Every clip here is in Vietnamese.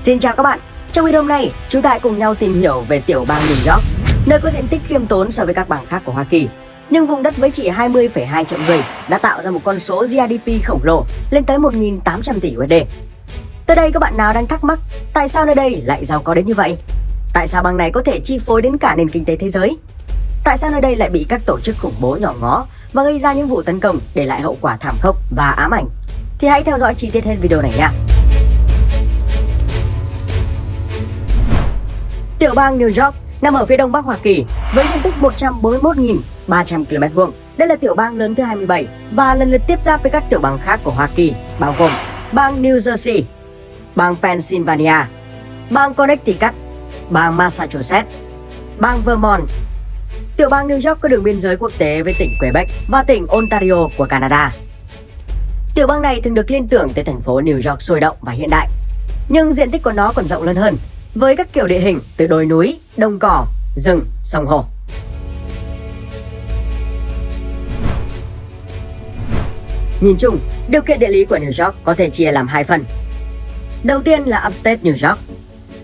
Xin chào các bạn, trong video hôm nay chúng ta hãy cùng nhau tìm hiểu về tiểu bang New York, nơi có diện tích khiêm tốn so với các bang khác của Hoa Kỳ. Nhưng vùng đất với chỉ 20,2 triệu người đã tạo ra một con số GDP khổng lồ lên tới 1.800 tỷ USD. Tới đây các bạn nào đang thắc mắc tại sao nơi đây lại giàu có đến như vậy? Tại sao bang này có thể chi phối đến cả nền kinh tế thế giới? Tại sao nơi đây lại bị các tổ chức khủng bố nhòm ngó và gây ra những vụ tấn công để lại hậu quả thảm khốc và ám ảnh? Thì hãy theo dõi chi tiết hết video này nha. Tiểu bang New York nằm ở phía đông bắc Hoa Kỳ với diện tích 141.300 km². Đây là tiểu bang lớn thứ 27 và lần lượt tiếp giáp với các tiểu bang khác của Hoa Kỳ, bao gồm bang New Jersey, bang Pennsylvania, bang Connecticut, bang Massachusetts, bang Vermont. Tiểu bang New York có đường biên giới quốc tế với tỉnh Quebec và tỉnh Ontario của Canada. Tiểu bang này thường được liên tưởng tới thành phố New York sôi động và hiện đại, nhưng diện tích của nó còn rộng lớn hơn, với các kiểu địa hình từ đồi núi, đồng cỏ, rừng, sông hồ. Nhìn chung, điều kiện địa lý của New York có thể chia làm hai phần. Đầu tiên là Upstate New York.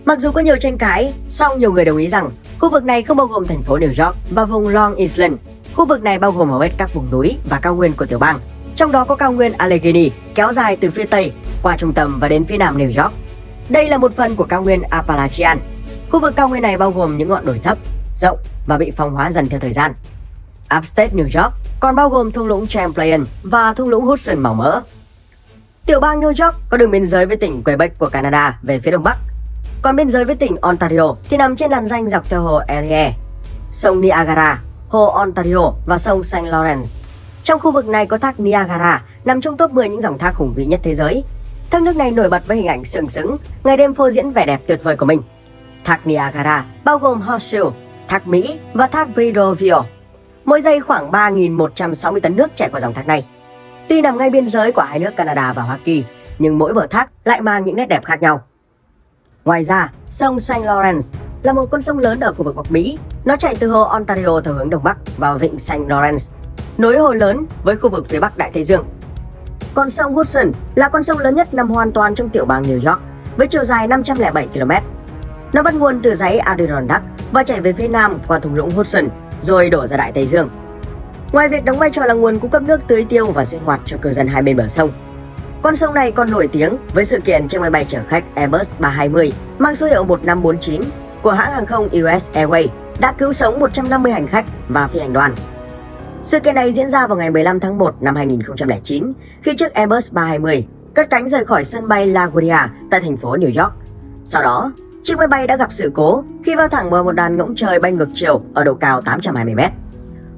Mặc dù có nhiều tranh cãi, song nhiều người đồng ý rằng khu vực này không bao gồm thành phố New York và vùng Long Island. Khu vực này bao gồm hầu hết các vùng núi và cao nguyên của tiểu bang, trong đó có cao nguyên Allegheny kéo dài từ phía tây qua trung tâm và đến phía nam New York. Đây là một phần của cao nguyên Appalachian. Khu vực cao nguyên này bao gồm những ngọn đồi thấp, rộng và bị phong hóa dần theo thời gian. Upstate New York còn bao gồm thung lũng Champlain và thung lũng Hudson màu mỡ. Tiểu bang New York có đường biên giới với tỉnh Quebec của Canada về phía đông bắc. Còn biên giới với tỉnh Ontario thì nằm trên làn ranh dọc theo hồ Erie, sông Niagara, hồ Ontario và sông Saint Lawrence. Trong khu vực này có thác Niagara, nằm trong top 10 những dòng thác hùng vĩ nhất thế giới. Thác nước này nổi bật với hình ảnh sừng sững, ngày đêm phô diễn vẻ đẹp tuyệt vời của mình. Thác Niagara bao gồm Horseshoe, thác Mỹ và thác Bridgeville. Mỗi giây khoảng 3.160 tấn nước chảy qua dòng thác này. Tuy nằm ngay biên giới của hai nước Canada và Hoa Kỳ, nhưng mỗi bờ thác lại mang những nét đẹp khác nhau. Ngoài ra, sông Saint Lawrence là một con sông lớn ở khu vực Bắc Mỹ. Nó chảy từ hồ Ontario theo hướng đông bắc vào vịnh Saint Lawrence, nối hồ lớn với khu vực phía bắc Đại Tây Dương. Còn sông Hudson là con sông lớn nhất nằm hoàn toàn trong tiểu bang New York với chiều dài 507 km. Nó bắt nguồn từ dãy Adirondack và chảy về phía nam qua thung lũng Hudson rồi đổ ra Đại Tây Dương. Ngoài việc đóng vai trò là nguồn cung cấp nước tưới tiêu và sinh hoạt cho cư dân hai bên bờ sông, con sông này còn nổi tiếng với sự kiện chiếc máy bay chở khách Airbus 320 mang số hiệu 1549 của hãng hàng không US Airways đã cứu sống 150 hành khách và phi hành đoàn. Sự kiện này diễn ra vào ngày 15 tháng 1 năm 2009 khi chiếc Airbus 320 cất cánh rời khỏi sân bay LaGuardia tại thành phố New York. Sau đó, chiếc máy bay đã gặp sự cố khi va thẳng vào một đàn ngỗng trời bay ngược chiều ở độ cao 820 m.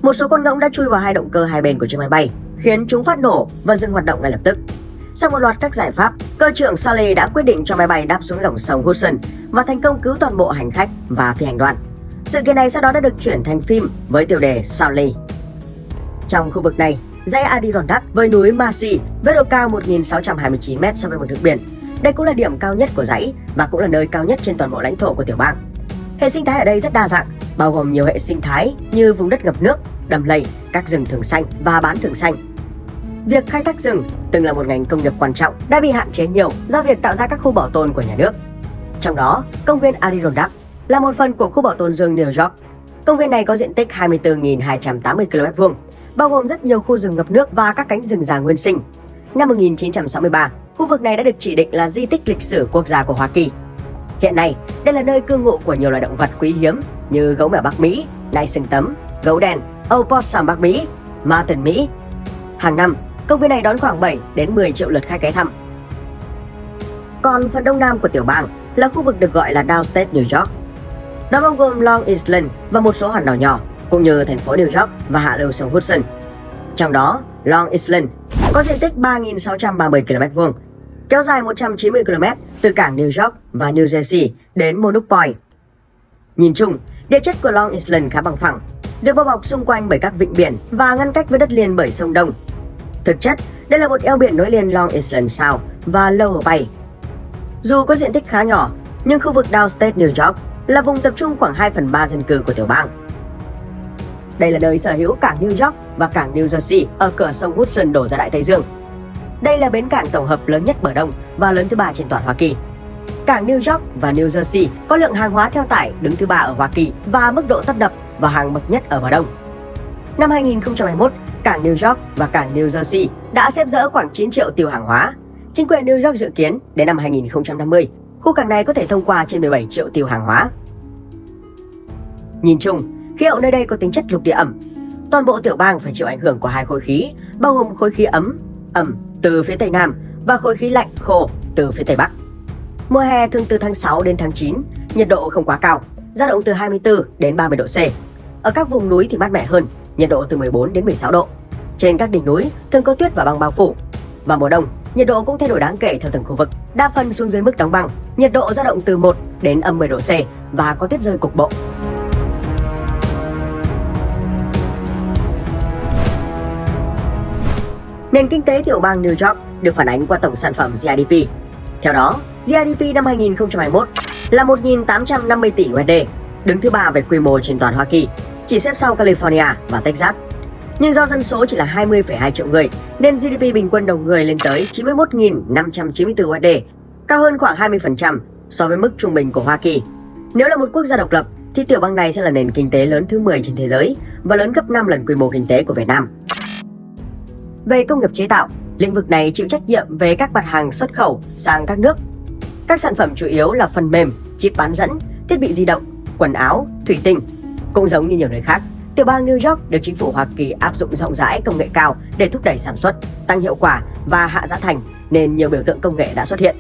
Một số con ngỗng đã chui vào hai động cơ hai bên của chiếc máy bay, khiến chúng phát nổ và dừng hoạt động ngay lập tức. Sau một loạt các giải pháp, cơ trưởng Sully đã quyết định cho máy bay đáp xuống dòng sông Hudson và thành công cứu toàn bộ hành khách và phi hành đoàn. Sự kiện này sau đó đã được chuyển thành phim với tiêu đề Sully. Trong khu vực này, dãy Adirondack với núi Massey với độ cao 1.629 m so với mực nước biển. Đây cũng là điểm cao nhất của dãy và cũng là nơi cao nhất trên toàn bộ lãnh thổ của tiểu bang. Hệ sinh thái ở đây rất đa dạng, bao gồm nhiều hệ sinh thái như vùng đất ngập nước, đầm lầy, các rừng thường xanh và bán thường xanh. Việc khai thác rừng từng là một ngành công nghiệp quan trọng đã bị hạn chế nhiều do việc tạo ra các khu bảo tồn của nhà nước. Trong đó, công viên Adirondack là một phần của khu bảo tồn rừng New York. Công viên này có diện tích 24.280 km², bao gồm rất nhiều khu rừng ngập nước và các cánh rừng già nguyên sinh. Năm 1963, khu vực này đã được chỉ định là di tích lịch sử quốc gia của Hoa Kỳ. Hiện nay, đây là nơi cư ngụ của nhiều loài động vật quý hiếm như gấu mèo Bắc Mỹ, nai sừng tấm, gấu đen, opossum Bắc Mỹ, marten Mỹ. Hàng năm, công viên này đón khoảng 7 đến 10 triệu lượt khách ghé thăm. Còn phần đông nam của tiểu bang là khu vực được gọi là Downstate New York. Nó bao gồm Long Island và một số hòn đảo nhỏ, cũng như thành phố New York và hạ lưu sông Hudson. Trong đó, Long Island có diện tích 3.630 km², kéo dài 190 km từ cảng New York và New Jersey đến Monroe Point. Nhìn chung, địa chất của Long Island khá bằng phẳng, được bao bọc xung quanh bởi các vịnh biển và ngăn cách với đất liền bởi sông Đông. Thực chất, đây là một eo biển nối liền Long Island Sound và Lower Bay. Dù có diện tích khá nhỏ, nhưng khu vực Downstate New York là vùng tập trung khoảng 2/3 dân cư của tiểu bang. Đây là nơi sở hữu cảng New York và cảng New Jersey ở cửa sông Hudson đổ ra Đại Tây Dương. Đây là bến cảng tổng hợp lớn nhất bờ Đông và lớn thứ 3 trên toàn Hoa Kỳ. Cảng New York và New Jersey có lượng hàng hóa theo tải đứng thứ 3 ở Hoa Kỳ và mức độ tấp nập và hàng bậc nhất ở Bờ Đông. Năm 2021, cảng New York và cảng New Jersey đã xếp dỡ khoảng 9 triệu tiêu hàng hóa. Chính quyền New York dự kiến đến năm 2050, khu cảng này có thể thông qua trên 17 triệu tiêu hàng hóa. Nhìn chung, khí hậu nơi đây có tính chất lục địa ẩm. Toàn bộ tiểu bang phải chịu ảnh hưởng của hai khối khí, bao gồm khối khí ẩm từ phía Tây Nam và khối khí lạnh khô từ phía Tây Bắc. Mùa hè thường từ tháng 6 đến tháng 9, nhiệt độ không quá cao, dao động từ 24 đến 30 độ C. Ở các vùng núi thì mát mẻ hơn, nhiệt độ từ 14 đến 16 độ. Trên các đỉnh núi thường có tuyết và băng bao phủ. Vào mùa đông, nhiệt độ cũng thay đổi đáng kể theo từng khu vực, đa phần xuống dưới mức đóng băng, nhiệt độ dao động từ 1 đến âm 10 độ C và có tuyết rơi cục bộ. Nền kinh tế tiểu bang New York được phản ánh qua tổng sản phẩm GDP. Theo đó, GDP năm 2021 là 1.850 tỷ USD, đứng thứ 3 về quy mô trên toàn Hoa Kỳ, chỉ xếp sau California và Texas. Nhưng do dân số chỉ là 20,2 triệu người, nên GDP bình quân đầu người lên tới 91.594 USD, cao hơn khoảng 20% so với mức trung bình của Hoa Kỳ. Nếu là một quốc gia độc lập, thì tiểu bang này sẽ là nền kinh tế lớn thứ 10 trên thế giới và lớn gấp 5 lần quy mô kinh tế của Việt Nam. Về công nghiệp chế tạo, lĩnh vực này chịu trách nhiệm về các mặt hàng xuất khẩu sang các nước. Các sản phẩm chủ yếu là phần mềm, chip bán dẫn, thiết bị di động, quần áo, thủy tinh. Cũng giống như nhiều nơi khác, tiểu bang New York được chính phủ Hoa Kỳ áp dụng rộng rãi công nghệ cao để thúc đẩy sản xuất, tăng hiệu quả và hạ giá thành, nên nhiều biểu tượng công nghệ đã xuất hiện.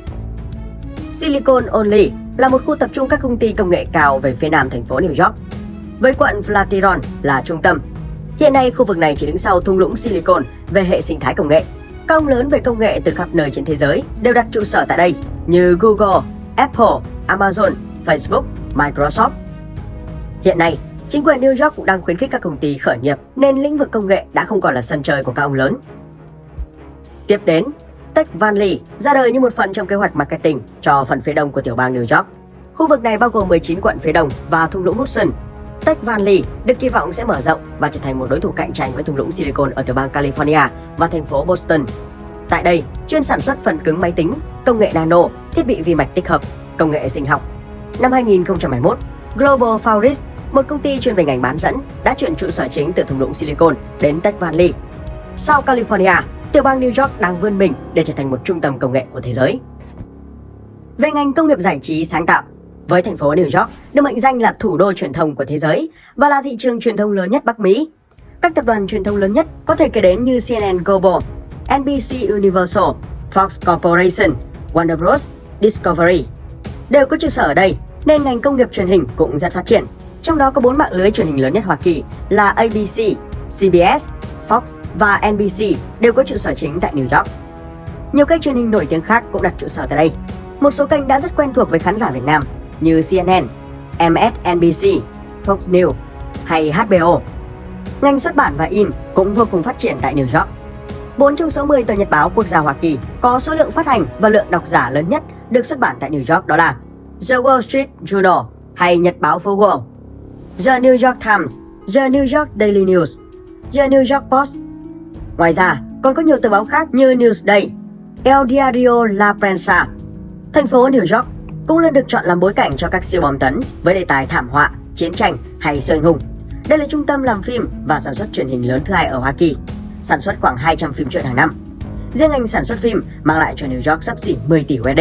Silicon Valley là một khu tập trung các công ty công nghệ cao về phía nam thành phố New York, với quận Flatiron là trung tâm. Hiện nay, khu vực này chỉ đứng sau thung lũng Silicon về hệ sinh thái công nghệ. Các ông lớn về công nghệ từ khắp nơi trên thế giới đều đặt trụ sở tại đây, như Google, Apple, Amazon, Facebook, Microsoft. Hiện nay, chính quyền New York cũng đang khuyến khích các công ty khởi nghiệp, nên lĩnh vực công nghệ đã không còn là sân chơi của các ông lớn. Tiếp đến, Tech Valley ra đời như một phần trong kế hoạch marketing cho phần phía đông của tiểu bang New York. Khu vực này bao gồm 19 quận phía đông và thung lũng Hudson. Tech Valley được kỳ vọng sẽ mở rộng và trở thành một đối thủ cạnh tranh với thung lũng Silicon ở tiểu bang California và thành phố Boston. Tại đây, chuyên sản xuất phần cứng máy tính, công nghệ nano, thiết bị vi mạch tích hợp, công nghệ sinh học. Năm 2021, Global Foundries, một công ty chuyên về ngành bán dẫn, đã chuyển trụ sở chính từ thung lũng Silicon đến Tech Valley. Sau California, tiểu bang New York đang vươn mình để trở thành một trung tâm công nghệ của thế giới. Về ngành công nghiệp giải trí sáng tạo, với thành phố New York được mệnh danh là thủ đô truyền thông của thế giới và là thị trường truyền thông lớn nhất Bắc Mỹ. Các tập đoàn truyền thông lớn nhất có thể kể đến như CNN Global, NBC Universal, Fox Corporation, Warner Bros, Discovery đều có trụ sở ở đây, nên ngành công nghiệp truyền hình cũng rất phát triển. Trong đó có 4 mạng lưới truyền hình lớn nhất Hoa Kỳ là ABC, CBS, Fox và NBC đều có trụ sở chính tại New York. Nhiều kênh truyền hình nổi tiếng khác cũng đặt trụ sở tại đây. Một số kênh đã rất quen thuộc với khán giả Việt Nam như CNN, MSNBC, Fox News hay HBO. Ngành xuất bản và in cũng vô cùng phát triển tại New York. 4 trong số 10 tờ nhật báo quốc gia Hoa Kỳ có số lượng phát hành và lượng độc giả lớn nhất được xuất bản tại New York đó là The Wall Street Journal hay Nhật báo phố Wall, The New York Times, The New York Daily News, The New York Post. Ngoài ra, còn có nhiều tờ báo khác như Newsday, El Diario La Prensa. Thành phố New York cũng luôn được chọn làm bối cảnh cho các siêu bom tấn với đề tài thảm họa, chiến tranh hay siêu anh hùng. Đây là trung tâm làm phim và sản xuất truyền hình lớn thứ hai ở Hoa Kỳ, sản xuất khoảng 200 phim truyện hàng năm. Riêng ngành sản xuất phim mang lại cho New York xấp xỉ 10 tỷ USD.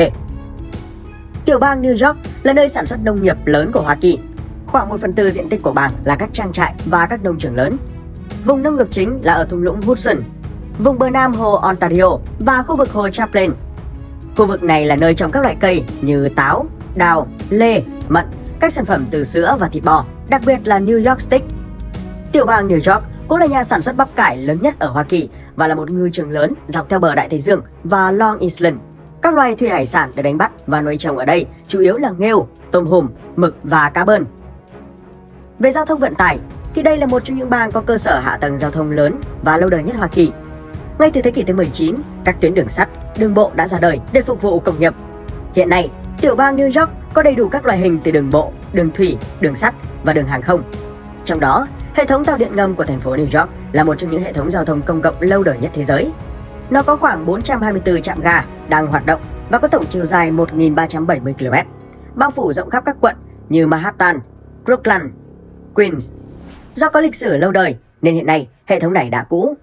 Tiểu bang New York là nơi sản xuất nông nghiệp lớn của Hoa Kỳ. Khoảng 1/4 diện tích của bang là các trang trại và các nông trường lớn. Vùng nông nghiệp chính là ở thung lũng Hudson, vùng bờ nam hồ Ontario và khu vực hồ Champlain. Khu vực này là nơi trồng các loại cây như táo, đào, lê, mận, các sản phẩm từ sữa và thịt bò, đặc biệt là New York Steak. Tiểu bang New York cũng là nhà sản xuất bắp cải lớn nhất ở Hoa Kỳ và là một ngư trường lớn dọc theo bờ Đại Tây Dương và Long Island. Các loài thủy hải sản được đánh bắt và nuôi trồng ở đây chủ yếu là nghêu, tôm hùm, mực và cá bơn. Về giao thông vận tải thì đây là một trong những bang có cơ sở hạ tầng giao thông lớn và lâu đời nhất Hoa Kỳ. Ngay từ thế kỷ thứ 19, các tuyến đường sắt, đường bộ đã ra đời để phục vụ công nghiệp. Hiện nay, tiểu bang New York có đầy đủ các loại hình từ đường bộ, đường thủy, đường sắt và đường hàng không. Trong đó, hệ thống tàu điện ngầm của thành phố New York là một trong những hệ thống giao thông công cộng lâu đời nhất thế giới. Nó có khoảng 424 trạm ga đang hoạt động và có tổng chiều dài 1.370 km, bao phủ rộng khắp các quận như Manhattan, Brooklyn, Queens. Do có lịch sử lâu đời nên hiện nay hệ thống này đã cũ.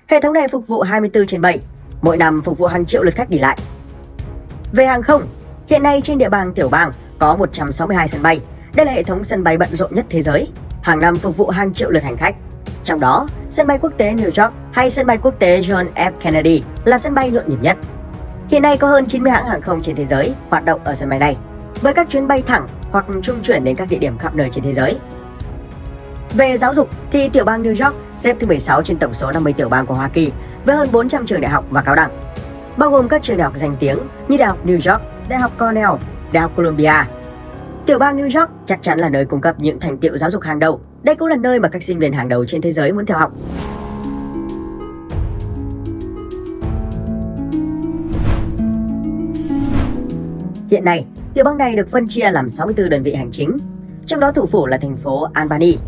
Hệ thống này phục vụ 24/7, mỗi năm phục vụ hàng triệu lượt khách đi lại. Về hàng không, hiện nay trên địa bàn tiểu bang có 162 sân bay. Đây là hệ thống sân bay bận rộn nhất thế giới, hàng năm phục vụ hàng triệu lượt hành khách. Trong đó, sân bay quốc tế New York hay sân bay quốc tế John F. Kennedy là sân bay nhộn nhịp nhất. Hiện nay có hơn 90 hãng hàng không trên thế giới hoạt động ở sân bay này, với các chuyến bay thẳng hoặc trung chuyển đến các địa điểm khắp nơi trên thế giới. Về giáo dục thì tiểu bang New York xếp thứ 16 trên tổng số 50 tiểu bang của Hoa Kỳ với hơn 400 trường đại học và cao đẳng, bao gồm các trường đại học danh tiếng như Đại học New York, Đại học Cornell, Đại học Columbia. Tiểu bang New York chắc chắn là nơi cung cấp những thành tựu giáo dục hàng đầu. Đây cũng là nơi mà các sinh viên hàng đầu trên thế giới muốn theo học. Hiện nay, tiểu bang này được phân chia làm 64 đơn vị hành chính, trong đó thủ phủ là thành phố Albany.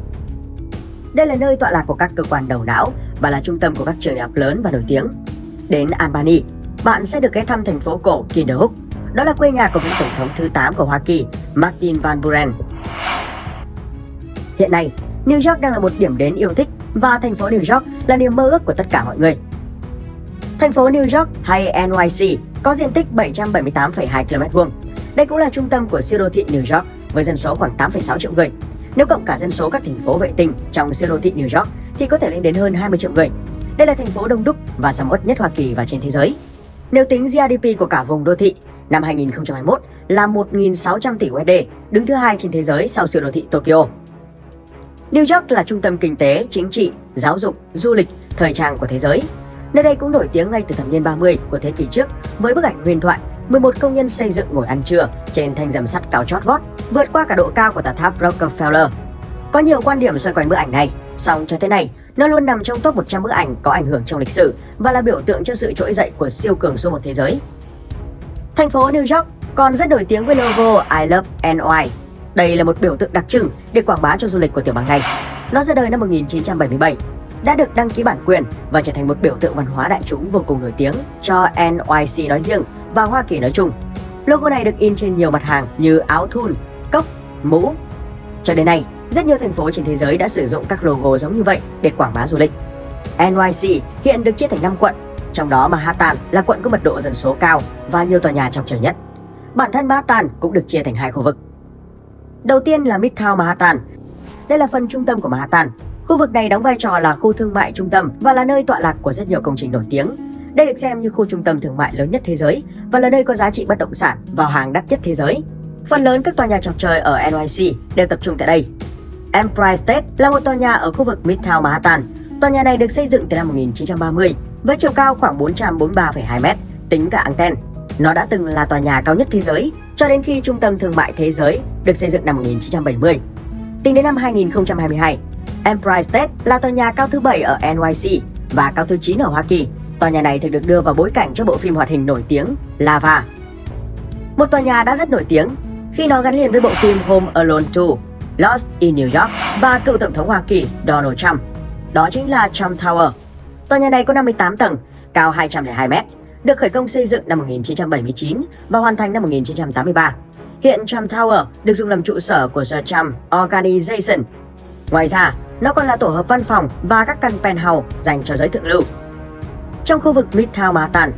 Đây là nơi tọa lạc của các cơ quan đầu não và là trung tâm của các trường đại học lớn và nổi tiếng. Đến Albany, bạn sẽ được ghé thăm thành phố cổ Kinderhook. Đó là quê nhà của vị tổng thống thứ 8 của Hoa Kỳ, Martin Van Buren. Hiện nay, New York đang là một điểm đến yêu thích và thành phố New York là niềm mơ ước của tất cả mọi người. Thành phố New York hay NYC có diện tích 778,2 km². Đây cũng là trung tâm của siêu đô thị New York với dân số khoảng 8,6 triệu người. Nếu cộng cả dân số các thành phố vệ tinh trong siêu đô thị New York thì có thể lên đến hơn 20 triệu người. Đây là thành phố đông đúc và sầm uất nhất Hoa Kỳ và trên thế giới. Nếu tính GDP của cả vùng đô thị, năm 2021 là 1.600 tỷ USD, đứng thứ 2 trên thế giới sau siêu đô thị Tokyo. New York là trung tâm kinh tế, chính trị, giáo dục, du lịch, thời trang của thế giới. Nơi đây cũng nổi tiếng ngay từ thập niên 30 của thế kỷ trước với bức ảnh huyền thoại 11 công nhân xây dựng ngồi ăn trưa trên thanh dầm sắt cao chót vót, vượt qua cả độ cao của tòa tháp Rockefeller. Có nhiều quan điểm xoay quanh bức ảnh này, song cho thế này, nó luôn nằm trong top 100 bức ảnh có ảnh hưởng trong lịch sử và là biểu tượng cho sự trỗi dậy của siêu cường số 1 thế giới. Thành phố New York còn rất nổi tiếng với logo I Love NY. Đây là một biểu tượng đặc trưng để quảng bá cho du lịch của tiểu bang này. Nó ra đời năm 1977, đã được đăng ký bản quyền và trở thành một biểu tượng văn hóa đại chúng vô cùng nổi tiếng cho NYC nói riêng và Hoa Kỳ nói chung. Logo này được in trên nhiều mặt hàng như áo thun, cốc, mũ. Cho đến nay, rất nhiều thành phố trên thế giới đã sử dụng các logo giống như vậy để quảng bá du lịch. NYC hiện được chia thành 5 quận, trong đó Manhattan là quận có mật độ dân số cao và nhiều tòa nhà chọc trời nhất. Bản thân Manhattan cũng được chia thành 2 khu vực. Đầu tiên là Midtown Manhattan. Đây là phần trung tâm của Manhattan. Khu vực này đóng vai trò là khu thương mại trung tâm và là nơi tọa lạc của rất nhiều công trình nổi tiếng. Đây được xem như khu trung tâm thương mại lớn nhất thế giới và là nơi có giá trị bất động sản vào hàng đắt nhất thế giới. Phần lớn các tòa nhà chọc trời ở NYC đều tập trung tại đây. Empire State là một tòa nhà ở khu vực Midtown Manhattan. Tòa nhà này được xây dựng từ năm 1930 với chiều cao khoảng 443,2 m, tính cả anten. Nó đã từng là tòa nhà cao nhất thế giới cho đến khi Trung tâm Thương mại Thế giới được xây dựng năm 1970. Tính đến năm 2022, Empire State là tòa nhà cao thứ 7 ở NYC và cao thứ 9 ở Hoa Kỳ. Tòa nhà này thường được đưa vào bối cảnh cho bộ phim hoạt hình nổi tiếng Lava. Một tòa nhà đã rất nổi tiếng khi nó gắn liền với bộ phim Home Alone 2, Lost in New York và cựu tổng thống Hoa Kỳ Donald Trump. Đó chính là Trump Tower. Tòa nhà này có 58 tầng, cao 202 m, được khởi công xây dựng năm 1979 và hoàn thành năm 1983. Hiện Trump Tower được dùng làm trụ sở của The Trump Organization. Ngoài ra, nó còn là tổ hợp văn phòng và các căn penthouse dành cho giới thượng lưu. Trong khu vực Midtown Manhattan,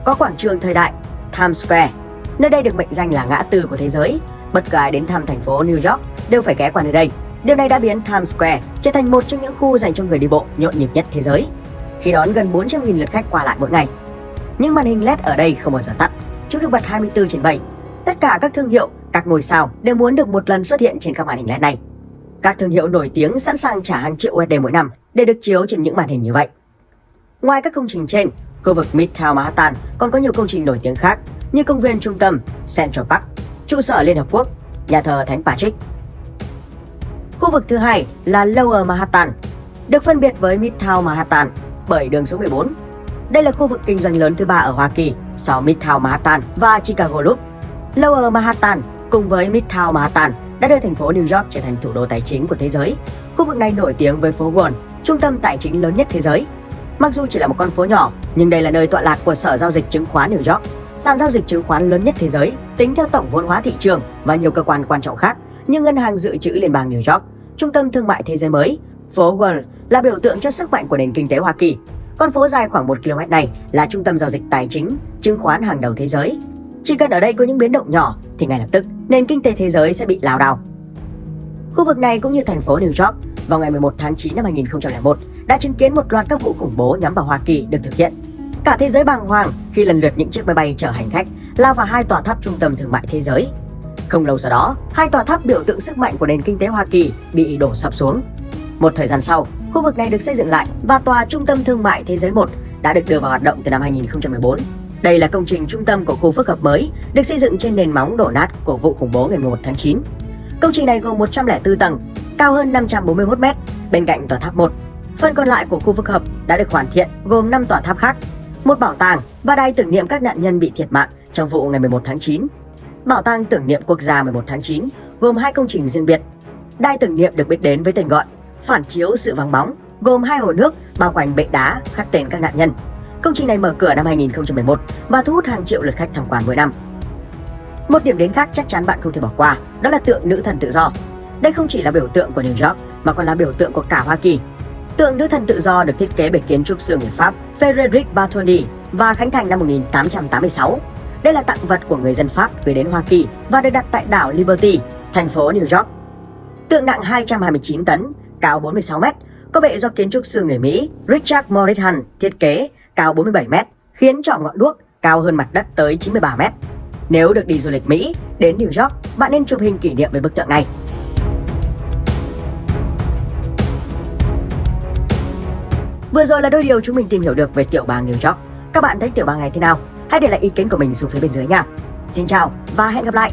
có quảng trường thời đại Times Square. Nơi đây được mệnh danh là ngã tư của thế giới. Bất cứ ai đến thăm thành phố New York đều phải ghé qua nơi đây. Điều này đã biến Times Square trở thành một trong những khu dành cho người đi bộ nhộn nhịp nhất thế giới, khi đón gần 400.000 lượt khách qua lại mỗi ngày. Những màn hình LED ở đây không bao giờ tắt, chúng được bật 24/7. Tất cả các thương hiệu, các ngôi sao đều muốn được một lần xuất hiện trên các màn hình LED này. Các thương hiệu nổi tiếng sẵn sàng trả hàng triệu USD mỗi năm để được chiếu trên những màn hình như vậy. Ngoài các công trình trên, khu vực Midtown Manhattan còn có nhiều công trình nổi tiếng khác như công viên trung tâm Central Park, trụ sở Liên Hợp Quốc, nhà thờ Thánh Patrick. Khu vực thứ hai là Lower Manhattan, được phân biệt với Midtown Manhattan bởi đường số 14. Đây là khu vực kinh doanh lớn thứ 3 ở Hoa Kỳ sau Midtown Manhattan và Chicago Loop. Lower Manhattan cùng với Midtown Manhattan đã đưa thành phố New York trở thành thủ đô tài chính của thế giới. Khu vực này nổi tiếng với phố Wall, trung tâm tài chính lớn nhất thế giới. Mặc dù chỉ là một con phố nhỏ, nhưng đây là nơi tọa lạc của Sở Giao dịch Chứng khoán New York, sàn giao dịch chứng khoán lớn nhất thế giới tính theo tổng vốn hóa thị trường và nhiều cơ quan quan trọng khác như Ngân hàng Dự trữ Liên bang New York, Trung tâm Thương mại Thế giới mới. Phố Wall là biểu tượng cho sức mạnh của nền kinh tế Hoa Kỳ. Con phố dài khoảng 1 km này là trung tâm giao dịch tài chính, chứng khoán hàng đầu thế giới. Chỉ cần ở đây có những biến động nhỏ thì ngay lập tức nền kinh tế thế giới sẽ bị lảo đảo. Khu vực này cũng như thành phố New York vào ngày 11 tháng 9 năm 2001 đã chứng kiến một loạt các vụ khủng bố nhắm vào Hoa Kỳ được thực hiện. Cả thế giới bàng hoàng khi lần lượt những chiếc máy bay chở hành khách lao vào hai tòa tháp trung tâm thương mại thế giới. Không lâu sau đó, hai tòa tháp biểu tượng sức mạnh của nền kinh tế Hoa Kỳ bị đổ sập xuống. Một thời gian sau, khu vực này được xây dựng lại và tòa trung tâm thương mại thế giới 1 đã được đưa vào hoạt động từ năm 2014. Đây là công trình trung tâm của khu phức hợp mới, được xây dựng trên nền móng đổ nát của vụ khủng bố ngày 11 tháng 9. Công trình này gồm 104 tầng, cao hơn 541 m bên cạnh tòa tháp 1. Phần còn lại của khu phức hợp đã được hoàn thiện gồm 5 tòa tháp khác, một bảo tàng và đài tưởng niệm các nạn nhân bị thiệt mạng trong vụ ngày 11 tháng 9. Bảo tàng tưởng niệm quốc gia 11 tháng 9 gồm 2 công trình riêng biệt. Đài tưởng niệm được biết đến với tên gọi phản chiếu sự vắng bóng, gồm 2 hồ nước bao quanh bệ đá khắc tên các nạn nhân. Công trình này mở cửa năm 2011 và thu hút hàng triệu lượt khách tham quan mỗi năm. Một điểm đến khác chắc chắn bạn không thể bỏ qua, đó là tượng nữ thần tự do. Đây không chỉ là biểu tượng của New York mà còn là biểu tượng của cả Hoa Kỳ. Tượng nữ thần tự do được thiết kế bởi kiến trúc sư người Pháp Frédéric Bartholdi và khánh thành năm 1886. Đây là tặng vật của người dân Pháp gửi đến Hoa Kỳ và được đặt tại đảo Liberty, thành phố New York. Tượng nặng 229 tấn, cao 46 m, có bệ do kiến trúc sư người Mỹ Richard Morris Hunt thiết kế, cao 47 m, khiến cho ngọn đuốc cao hơn mặt đất tới 93 m. Nếu được đi du lịch Mỹ đến New York, bạn nên chụp hình kỷ niệm với bức tượng này. Vừa rồi là đôi điều chúng mình tìm hiểu được về tiểu bang New York. Các bạn thấy tiểu bang này thế nào? Hãy để lại ý kiến của mình xuống phía bên dưới nha. Xin chào và hẹn gặp lại!